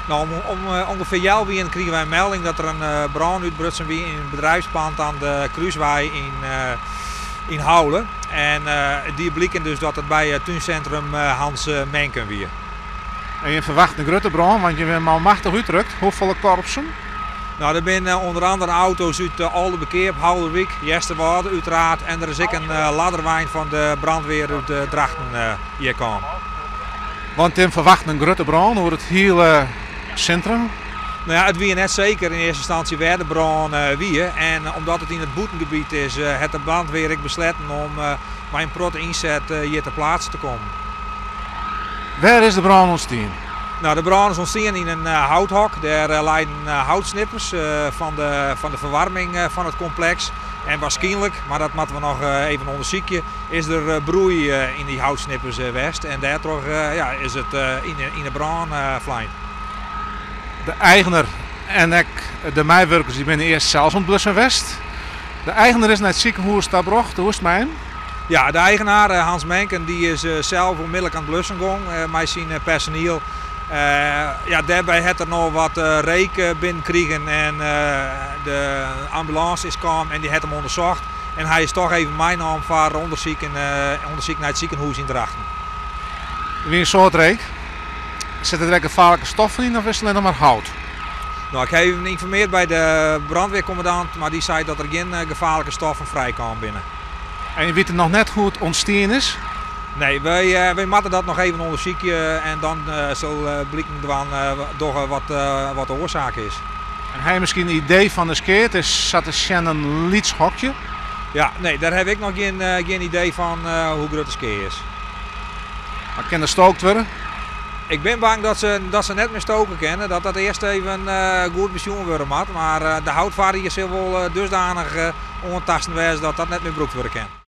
Nou, om ongeveer jaar weer kregen wij een melding dat er een brand uitbrutsen wie in een bedrijfspand aan de Kruiswei in Houlen. En die blikken dus dat het bij het tuincentrum Hans Menken weer. En je verwacht een grote brand, want je bent al machtig uitdrukt. Hoeveel korpsen? Nou, er zijn onder andere auto's uit Oldenbekeer, Houderwijk, Jesterwoude uiteraard. En er is ook een ladderwijn van de brandweer uit Drachten hier komen. Want je verwacht een grote brand door het hele centrum. Nou ja, het wie net zeker in eerste instantie weer de brand wie. En omdat het in het boetengebied is, heeft de brandweer ook besloten om bij een protte inzet hier ter plaatse te komen. Waar is de brand ontstaan? Nou, de brand is ontstaan in een houthok. Daar leiden houtsnippers van de verwarming van het complex. En waarschijnlijk, maar dat moeten we nog even onderzoeken, is er broei in die houtsnippers geweest. En daardoor is het in de brand vlijt. De eigenaar en de medewerkers die zijn eerst zelfs ontblussen geweest. De eigenaar is naar het ziekenhuis ter bracht. Hoe is het mij? Ja, de eigenaar Hans Menken die is zelf onmiddellijk aan het blussen gegaan met zijn personeel. Daarbij heeft er nog wat reek binnenkregen en de ambulance is gekomen en die heeft hem onderzocht. En hij is toch even meegenomen voor onderzoek naar het ziekenhuis in Drachten. Wie een soort reek? Zitten er gevaarlijke stoffen in of is het alleen maar hout? Nou, ik heb even geïnformeerd bij de brandweercommandant, maar die zei dat er geen gevaarlijke stoffen vrijkomen binnen. En je weet er nog net hoe het ontstaan is? Nee, wij moeten dat nog even onderzoeken en dan zal blijken door wat de oorzaak is. En hij misschien een idee van de skeer, het is een liedshokje. Ja, nee, daar heb ik nog geen idee van hoe groot de skeer is. Maar kan er stookt worden? Ik ben bang dat ze net meer stoken kennen, dat eerst even goed bezoen worden moet. Maar de houtvaardigheid is wel dusdanig ontasten dat dat net meer broekt worden kan.